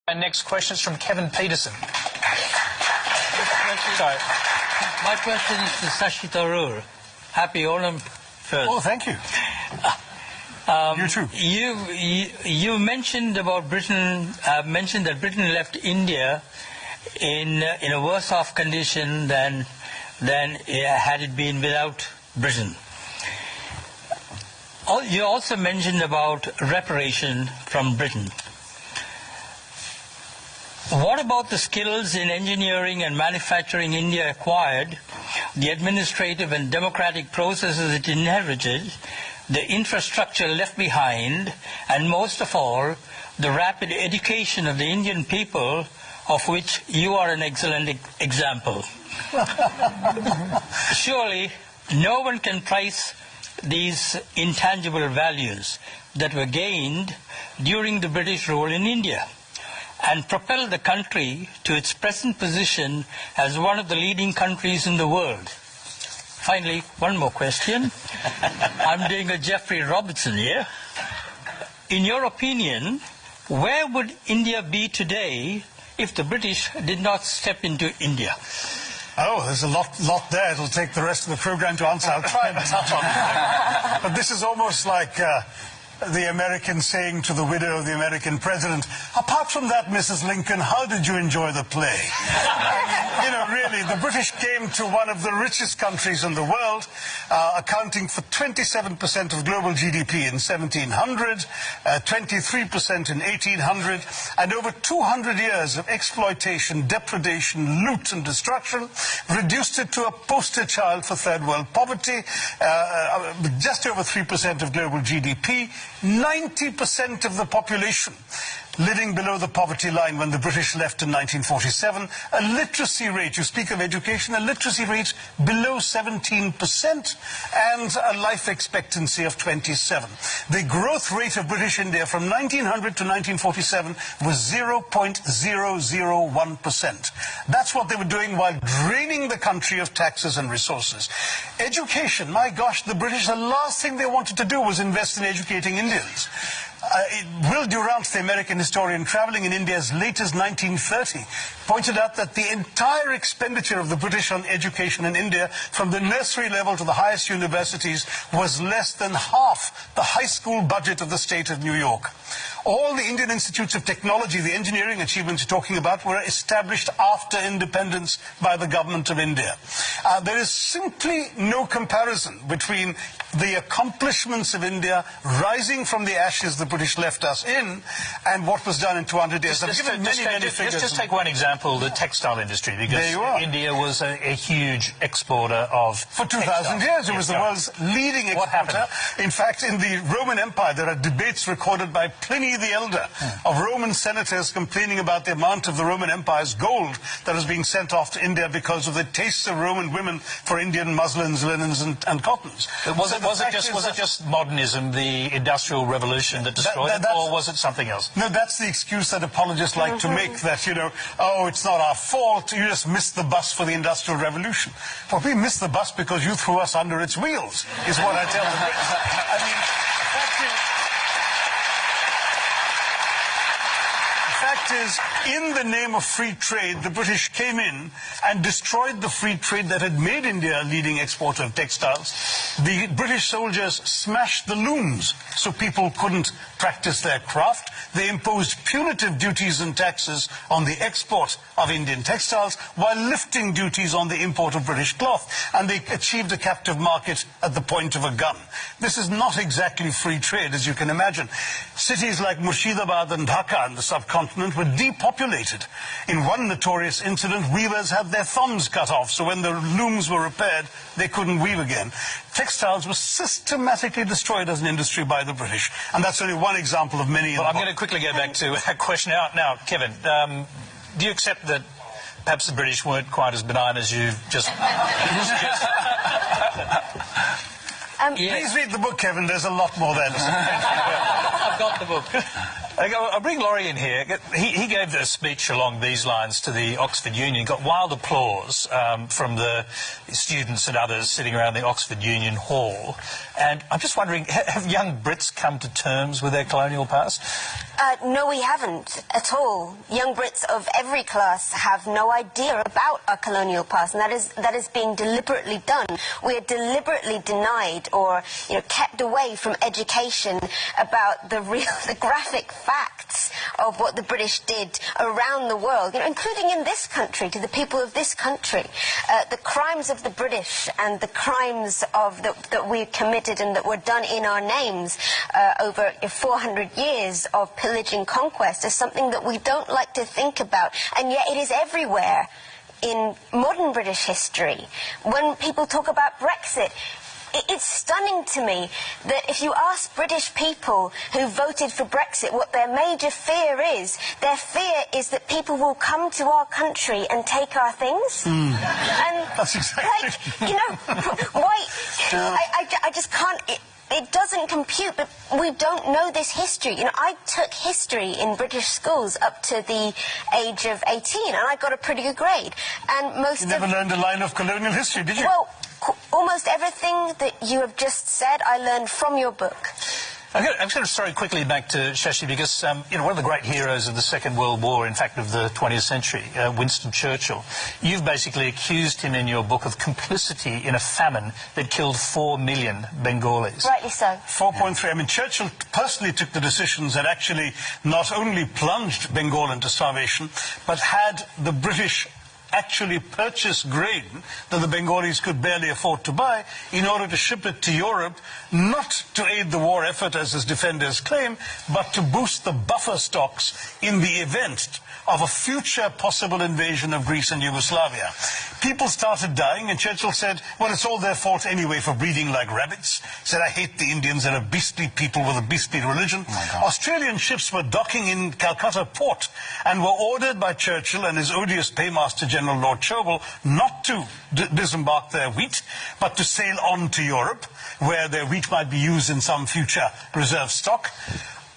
And next question is from Kevin Peterson. Sorry. My question is to Shashi Tharoor. Happy Onam first. Oh, thank you. You too. You mentioned about Britain. Mentioned that Britain left India in a worse off condition than had it been without Britain. You also mentioned about reparation from Britain. What about the skills in engineering and manufacturing India acquired, the administrative and democratic processes it inherited, the infrastructure left behind, and most of all, the rapid education of the Indian people, of which you are an excellent example? Surely, no one can price these intangible values that were gained during the British rule in India and propel the country to its present position as one of the leading countries in the world. Finally, one more question. I'm doing a Jeffrey Robertson here. In your opinion, where would India be today if the British did not step into India? Oh, there's a lot there. It'll take the rest of the program to answer. I'll try and touch on it. But this is almost like the American saying to the widow of the American president, apart from that, Mrs. Lincoln, how did you enjoy the play? You know, really, the British came to one of the richest countries in the world, accounting for 27% of global GDP in 1700, 23% in 1800, and over 200 years of exploitation, depredation, loot and destruction, reduced it to a poster child for third world poverty, just over 3% of global GDP, 90% of the population living below the poverty line when the British left in 1947, a literacy rate, you speak of education, a literacy rate below 17%, and a life expectancy of 27. The growth rate of British India from 1900 to 1947 was 0.001%. That's what they were doing while draining the country of taxes and resources. Education, my gosh, the British, the last thing they wanted to do was invest in educating Indians. Will Durant, the American historian traveling in India as late as 1930, pointed out that the entire expenditure of the British on education in India, from the nursery level to the highest universities, was less than half the high school budget of the state of New York. All the Indian institutes of technology, the engineering achievements you're talking about, were established after independence by the government of India. There is simply no comparison between the accomplishments of India rising from the ashes the British left us in and what was done in 200 years. I've given many figures. Just take one example, the textile industry, because India was a huge exporter of For 2,000 years, it was the world's leading exporter. What happened? In fact, in the Roman Empire, there are debates recorded by Pliny the Elder of Roman senators complaining about the amount of the Roman Empire's gold that was being sent off to India because of the tastes of Roman women for Indian muslins, linens, and cottons. Was it just modernism, the Industrial Revolution that destroyed it, or was it something else? No, that's the excuse that apologists like to make, that, you know, oh, it's not our fault, you just missed the bus for the Industrial Revolution. Well, we missed the bus because you threw us under its wheels, is what I tell them. I mean, the fact is, in the name of free trade, the British came in and destroyed the free trade that had made India a leading exporter of textiles. The British soldiers smashed the looms so people couldn't practice their craft. They imposed punitive duties and taxes on the export of Indian textiles while lifting duties on the import of British cloth. And they achieved a captive market at the point of a gun. This is not exactly free trade, as you can imagine. Cities like Murshidabad and Dhaka in the subcontinent were depopulated. In one notorious incident, weavers had their thumbs cut off, so when the looms were repaired, they couldn't weave again. Textiles were systematically destroyed as an industry by the British, and that's only one example of many. Well, I'm going to quickly go back to a question now, Kevin. Do you accept that perhaps the British weren't quite as benign as you've just suggested? Please read the book, Kevin. There's a lot more there. I've got the book. I'll bring Laurie in here. He gave a speech along these lines to the Oxford Union, got wild applause from the students and others sitting around the Oxford Union Hall. And I'm just wondering, have young Brits come to terms with their colonial past? No, we haven't at all. Young Brits of every class have no idea about our colonial past, and that is being deliberately done. We are deliberately denied or kept away from education about the graphic facts of what the British did around the world, including in this country, to the people of this country. The crimes of the British and the crimes that we committed and that were done in our names over 400 years of pillaging conquest is something that we don't like to think about, and yet it is everywhere in modern British history. When people talk about Brexit, it's stunning to me that if you ask British people who voted for Brexit what their major fear is, their fear is that people will come to our country and take our things. And that's exactly. Why? I just can't. It doesn't compute, but we don't know this history. I took history in British schools up to the age of 18, and I got a pretty good grade. And You never learned a line of colonial history, did you? Well, almost everything that you have just said, I learned from your book. I'm going to throw quickly back to Shashi because, one of the great heroes of the Second World War, in fact, of the 20th century, Winston Churchill, you've basically accused him in your book of complicity in a famine that killed 4 million Bengalis. Rightly so. 4.3. I mean, Churchill personally took the decisions that actually not only plunged Bengal into starvation, but had the British actually purchase grain that the Bengalis could barely afford to buy in order to ship it to Europe, not to aid the war effort as his defenders claim, but to boost the buffer stocks in the event of a future possible invasion of Greece and Yugoslavia. People started dying, and Churchill said, well, it's all their fault anyway for breeding like rabbits. He said, I hate the Indians, they're a beastly people with a beastly religion. Australian ships were docking in Calcutta port and were ordered by Churchill and his odious paymaster General Lord Chervil not to disembark their wheat, but to sail on to Europe, where their wheat might be used in some future reserve stock.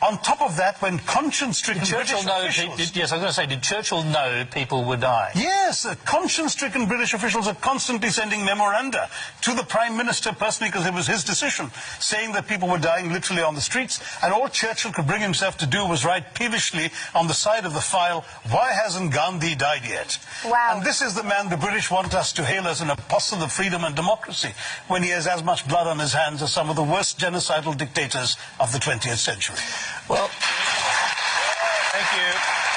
On top of that, when conscience-stricken British officials... Yes, I was going to say, did Churchill know people were dying? Yes, conscience-stricken British officials are constantly sending memoranda to the Prime Minister personally, because it was his decision, saying that people were dying literally on the streets, and all Churchill could bring himself to do was write peevishly on the side of the file, why hasn't Gandhi died yet? Wow. And this is the man the British want us to hail as an apostle of freedom and democracy, when he has as much blood on his hands as some of the worst genocidal dictators of the 20th century. Well, thank you.